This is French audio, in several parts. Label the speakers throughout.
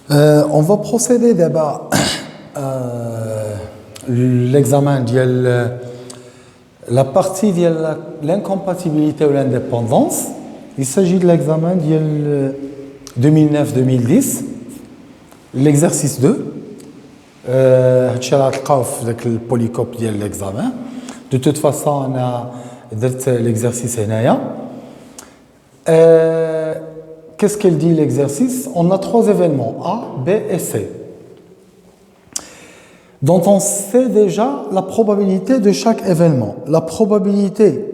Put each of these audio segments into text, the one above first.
Speaker 1: On va procéder d'abord à l'examen de la partie de l'incompatibilité ou l'indépendance. Il s'agit de l'examen de 2009-2010, l'exercice 2. Le polycope de l'examen. De toute façon, on a l'exercice hénaïa. Qu'est-ce qu'elle dit l'exercice? On a trois événements, A, B et C, dont on sait déjà la probabilité de chaque événement. La probabilité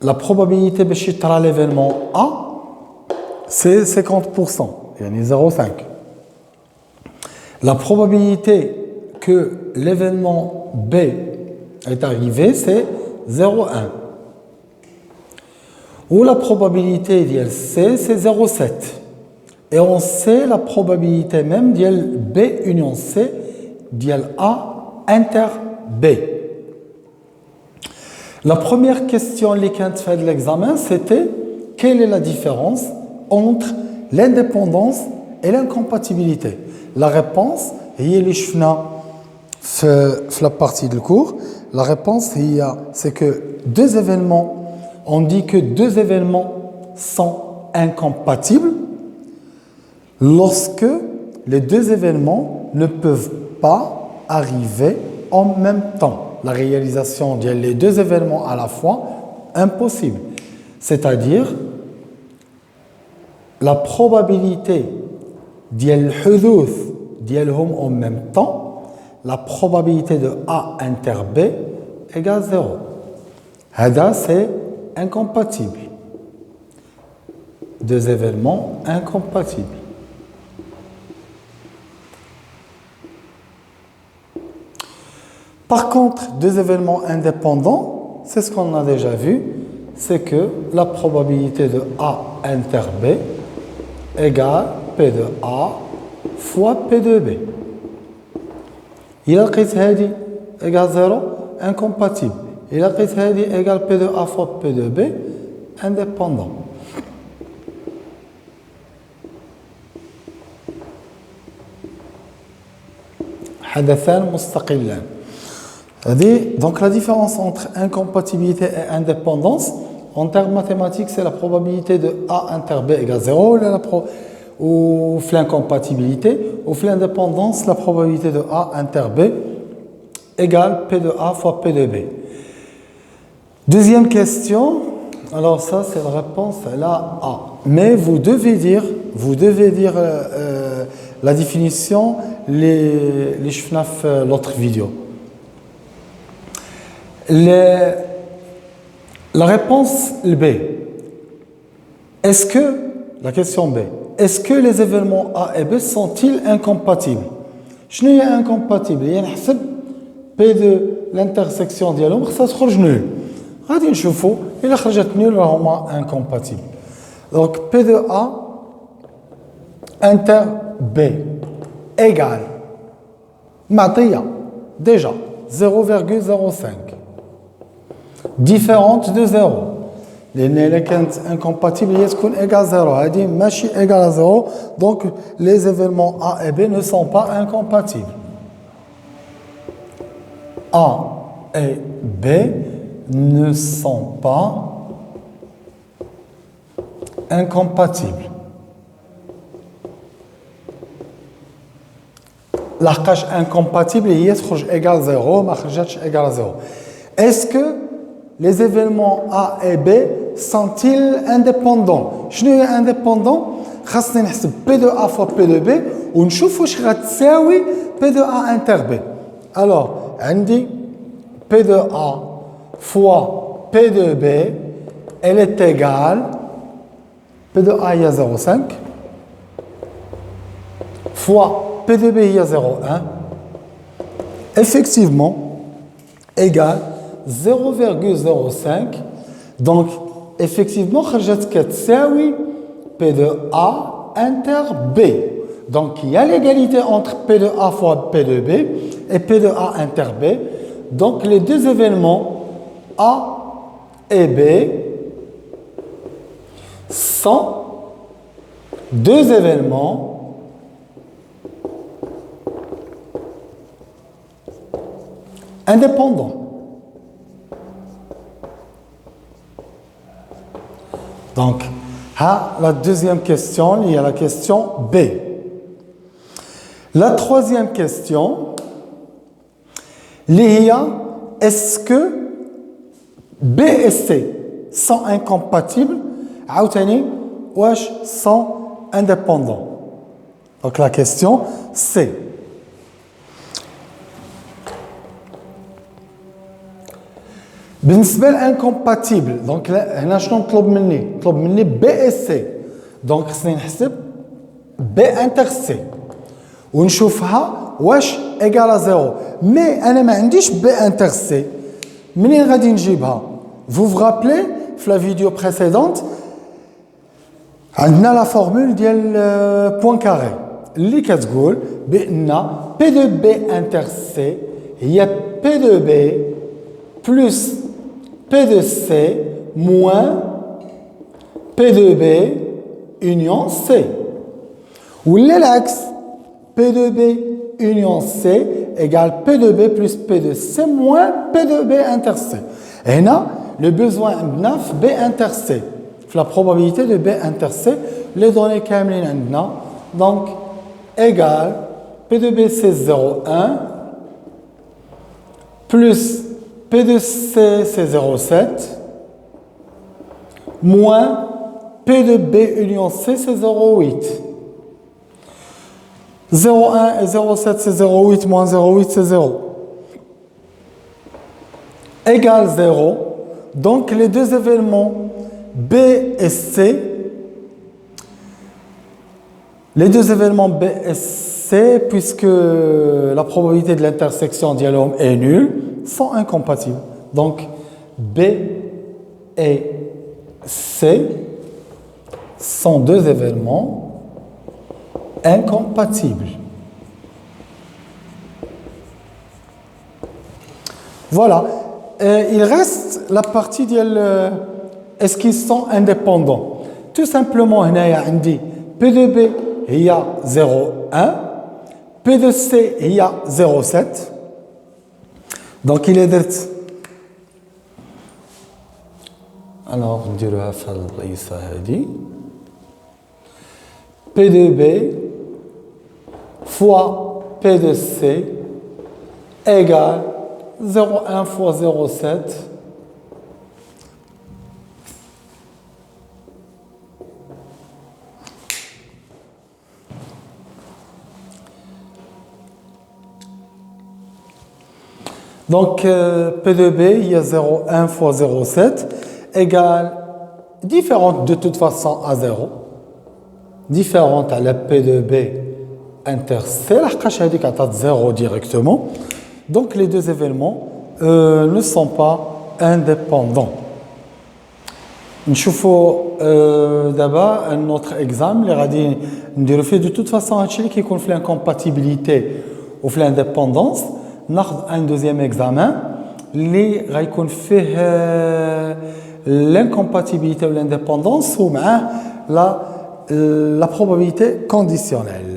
Speaker 1: de l'événement A, c'est 50%, il y en a 0,5. La probabilité que l'événement B est arrivé, c'est 0,1. Ou la probabilité de C, c'est 0,7. Et on sait la probabilité même de B union C, de A inter B. La première question qui a fait de l'examen, c'était quelle est la différence entre l'indépendance et l'incompatibilité? La réponse, la partie du cours, la réponse, c'est que deux événements, on dit que deux événements sont incompatibles lorsque les deux événements ne peuvent pas arriver en même temps. La réalisation des deux événements à la fois, impossible. C'est-à-dire, la probabilité ديال الحدوث ديالهم en même temps, la probabilité de A inter B égale 0. هذا c'est incompatible. Deux événements incompatibles. Par contre, deux événements indépendants, c'est ce qu'on a déjà vu, c'est que la probabilité de A inter B égale P de A fois P de B. Il a قيس هذه égale 0, incompatible. Il a قيس هذه égale P de A fois P de B, indépendant. حدثان مستقلان. Donc la différence entre incompatibilité et indépendance, en termes mathématiques, c'est la probabilité de A inter B égale 0, ou l'incompatibilité, ou l'indépendance, la probabilité de A inter B égale P de A fois P de B. Deuxième question, alors ça c'est la réponse là A. Mais vous devez dire la définition les l'autre vidéo. La réponse B. Est-ce que, la question B, est-ce que les événements A et B sont-ils incompatibles? Je n'ai incompatible. Il y a P de l'intersection ديالهم خصها تخرج nul. غادي نشوفوا إلا خرجت nul راهما incompatibles. Donc P de A inter B égale معطية déjà 0,05 différente de 0. Les incompatibles sont égales à 0. Elle dit machi égale à 0. Donc les événements A et B ne sont pas incompatibles. A et B ne sont pas incompatibles. La cache incompatible est égale à 0, ma égale à 0. Est-ce que les événements A et B sont-ils indépendants? Je suis indépendant, خاصني نحسب P de A fois P de B ونشوف واش غتساوي P de A inter B. Alors, عندي P de A fois P de B, elle est égale P de A il y a 0,5 fois P de B il y a 0,1 effectivement égale 0,05. Donc, effectivement, P de A inter B. Donc, il y a l'égalité entre P de A fois P de B et P de A inter B. Donc, les deux événements A et B sont deux événements indépendant. Donc, la deuxième question, il y a la question B. La troisième question, est-ce que B et C sont incompatibles ou sont indépendants? Donc la question C. بالنسبة للانكومباتيبل دونك هنا شنو مطلوب مني بي اس سي دونك خصني نحسب بي انتر سي ونشوفها واش ايكالا زيرو مي انا ما عنديش بي انتر سي منين غادي نجيبها vous rappelez في لا فيديو بريسيدونت عندنا لا فورمول ديال بوين كاري اللي كتقول بان بي دو بي انتر سي هي بي دو بي plus P de C moins P de B union C. Ou l'axe P de B union C égale P de B plus P de C moins P de B inter C. Et là, le besoin de B inter C. La probabilité de B inter C, les données كاملين عندنا. Donc, égale P de B c'est 0,1 plus P de C, c'est 0,7, moins P de B union C, c'est 0,8. 0,1 et 0,7, c'est 0,8, moins 0,8, c'est 0. Égale 0. Donc, les deux événements B et C, puisque la probabilité de l'intersection dialogue est nulle, sont incompatibles. Donc, B et C sont deux événements incompatibles. Voilà. Il reste la partie de est-ce qu'ils sont indépendants. Tout simplement, il y a P de B, il y a 0,1. P de C, il y a 0,7. Donc, il est dit. Alors, on dirait P de B fois P de C égale 0,1 fois 0,7 Donc, P de B, il y a 0,1 fois 0,7 égale différente de toute façon à 0. Différente à la P de B inter C, la dit qu'à 0 directement. Donc, les deux événements ne sont pas indépendants. نشوفوا d'abord un autre exemple اللي غادي نديرو فيه de toute façon هادشي اللي كيكون في l'incompatibilité وفي l'indépendance. ناخذ un deuxième examen اللي غيكون فيه l'incompatibilité ou l'indépendance ومعاه la probabilité conditionnelle.